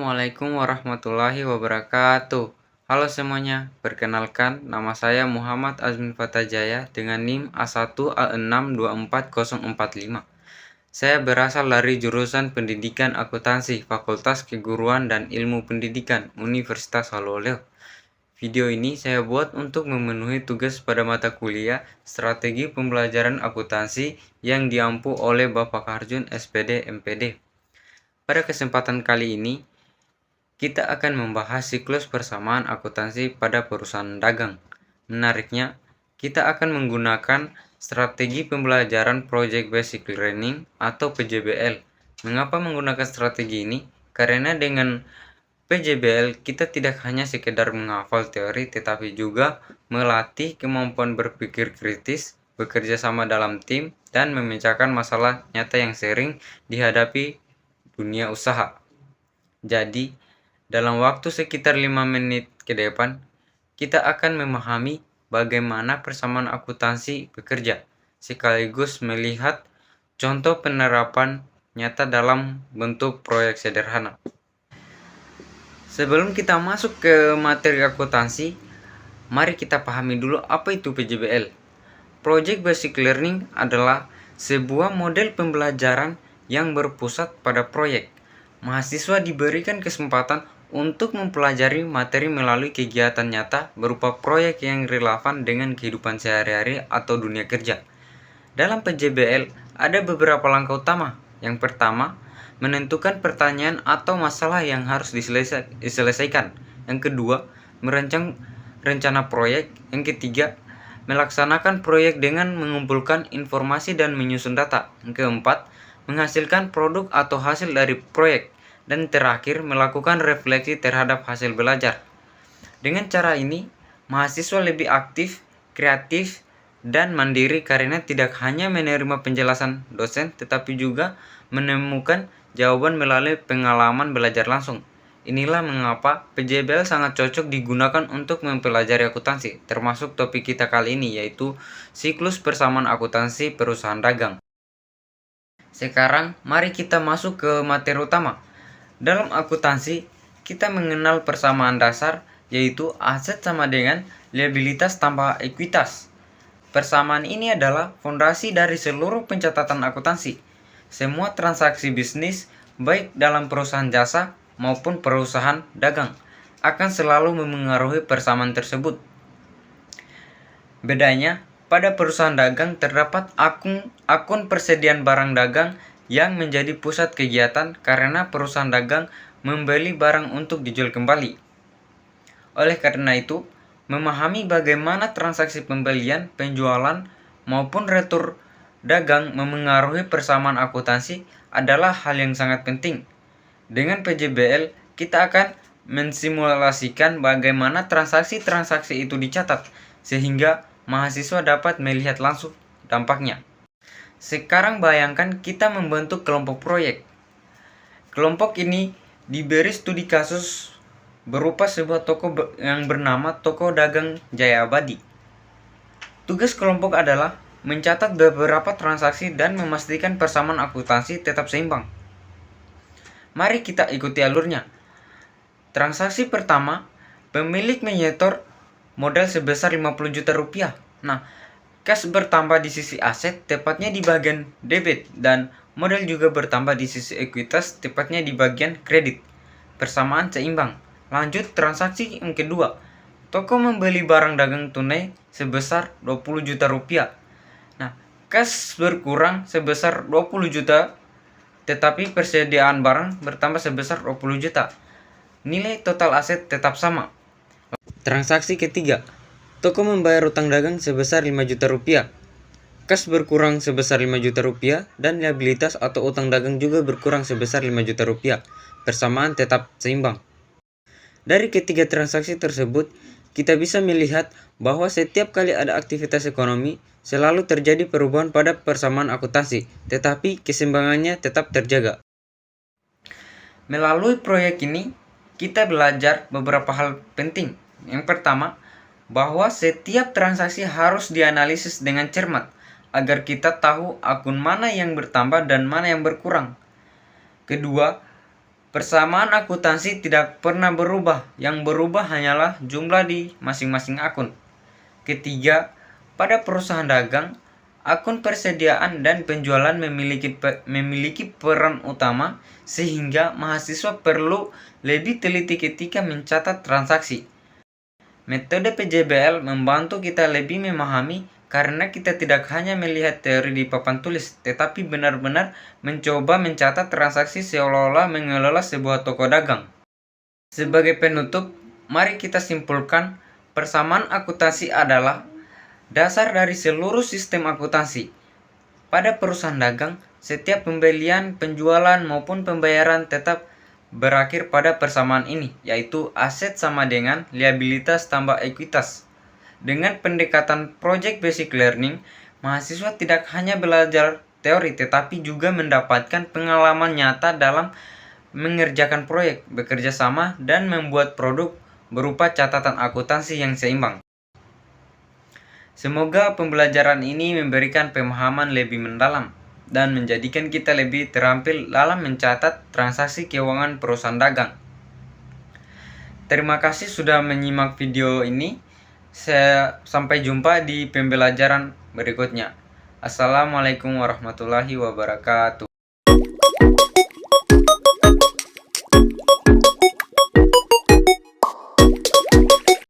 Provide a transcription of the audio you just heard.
Assalamualaikum warahmatullahi wabarakatuh. Halo semuanya, perkenalkan nama saya Muhammad Azmin Fatajaya dengan NIM A1A624045. Saya berasal dari jurusan Pendidikan Akuntansi Fakultas Keguruan dan Ilmu Pendidikan Universitas Haloleo. Video ini saya buat untuk memenuhi tugas pada mata kuliah Strategi Pembelajaran Akuntansi yang diampu oleh Bapak Harjun SPD MPD. Pada kesempatan kali ini, kita akan membahas siklus persamaan akuntansi pada perusahaan dagang. Menariknya, kita akan menggunakan strategi pembelajaran Project Basic Learning atau PJBL. Mengapa menggunakan strategi ini? Karena dengan PJBL kita tidak hanya sekedar menghafal teori tetapi juga melatih kemampuan berpikir kritis, bekerja sama dalam tim, dan memecahkan masalah nyata yang sering dihadapi dunia usaha. Jadi, dalam waktu sekitar 5 menit ke depan, kita akan memahami bagaimana persamaan akuntansi bekerja, sekaligus melihat contoh penerapan nyata dalam bentuk proyek sederhana. Sebelum kita masuk ke materi akuntansi, mari kita pahami dulu apa itu PJBL. Project Basic Learning adalah sebuah model pembelajaran yang berpusat pada proyek. Mahasiswa diberikan kesempatan untuk mempelajari materi melalui kegiatan nyata berupa proyek yang relevan dengan kehidupan sehari-hari atau dunia kerja. Dalam PJBL ada beberapa langkah utama. Yang pertama, menentukan pertanyaan atau masalah yang harus diselesaikan. Yang kedua, merancang rencana proyek. Yang ketiga, melaksanakan proyek dengan mengumpulkan informasi dan menyusun data. Yang keempat, menghasilkan produk atau hasil dari proyek. Dan terakhir, melakukan refleksi terhadap hasil belajar. Dengan cara ini, mahasiswa lebih aktif, kreatif, dan mandiri karena tidak hanya menerima penjelasan dosen, tetapi juga menemukan jawaban melalui pengalaman belajar langsung. Inilah mengapa PJBL sangat cocok digunakan untuk mempelajari akuntansi, termasuk topik kita kali ini, yaitu siklus persamaan akuntansi perusahaan dagang. Sekarang, mari kita masuk ke materi utama. Dalam akuntansi, kita mengenal persamaan dasar, yaitu aset sama dengan liabilitas tambah ekuitas. Persamaan ini adalah fondasi dari seluruh pencatatan akuntansi. Semua transaksi bisnis, baik dalam perusahaan jasa maupun perusahaan dagang, akan selalu memengaruhi persamaan tersebut. Bedanya, pada perusahaan dagang terdapat akun persediaan barang dagang yang menjadi pusat kegiatan karena perusahaan dagang membeli barang untuk dijual kembali. Oleh karena itu, memahami bagaimana transaksi pembelian, penjualan, maupun retur dagang memengaruhi persamaan akuntansi adalah hal yang sangat penting. Dengan PJBL, kita akan mensimulasikan bagaimana transaksi-transaksi itu dicatat, sehingga mahasiswa dapat melihat langsung dampaknya. Sekarang bayangkan kita membentuk kelompok proyek. Kelompok ini diberi studi kasus berupa sebuah toko yang bernama Toko Dagang Jaya Abadi. Tugas kelompok adalah mencatat beberapa transaksi dan memastikan persamaan akuntansi tetap seimbang. Mari kita ikuti alurnya. Transaksi pertama, pemilik menyetor modal sebesar 50 juta rupiah. Kas bertambah di sisi aset, tepatnya di bagian debit, dan modal juga bertambah di sisi ekuitas, tepatnya di bagian kredit. Persamaan seimbang. Lanjut transaksi yang kedua. Toko membeli barang dagang tunai sebesar 20 juta rupiah. Kas berkurang sebesar 20 juta, tetapi persediaan barang bertambah sebesar 20 juta. Nilai total aset tetap sama. Transaksi ketiga. Toko membayar utang dagang sebesar 5 juta rupiah. Kas berkurang sebesar 5 juta rupiah dan liabilitas atau utang dagang juga berkurang sebesar 5 juta rupiah. Persamaan tetap seimbang. Dari ketiga transaksi tersebut, kita bisa melihat bahwa setiap kali ada aktivitas ekonomi, selalu terjadi perubahan pada persamaan akuntansi, tetapi keseimbangannya tetap terjaga. Melalui proyek ini, kita belajar beberapa hal penting. Yang pertama, bahwa setiap transaksi harus dianalisis dengan cermat agar kita tahu akun mana yang bertambah dan mana yang berkurang. Kedua, Persamaan akuntansi tidak pernah berubah, yang berubah hanyalah jumlah di masing-masing akun. Ketiga, pada perusahaan dagang, akun persediaan dan penjualan memiliki peran utama sehingga mahasiswa perlu lebih teliti ketika mencatat transaksi. Metode PJBL membantu kita lebih memahami karena kita tidak hanya melihat teori di papan tulis, tetapi benar-benar mencoba mencatat transaksi seolah-olah mengelola sebuah toko dagang. Sebagai penutup, mari kita simpulkan, persamaan akuntansi adalah dasar dari seluruh sistem akuntansi. Pada perusahaan dagang, setiap pembelian, penjualan, maupun pembayaran tetap berakhir pada persamaan ini, yaitu aset sama dengan liabilitas tambah ekuitas. Dengan pendekatan Project Basic Learning, mahasiswa tidak hanya belajar teori tetapi juga mendapatkan pengalaman nyata dalam mengerjakan proyek, bekerja sama, dan membuat produk berupa catatan akuntansi yang seimbang. Semoga pembelajaran ini memberikan pemahaman lebih mendalam dan menjadikan kita lebih terampil dalam mencatat transaksi keuangan perusahaan dagang. Terima kasih sudah menyimak video ini. Sampai jumpa di pembelajaran berikutnya. Assalamualaikum warahmatullahi wabarakatuh.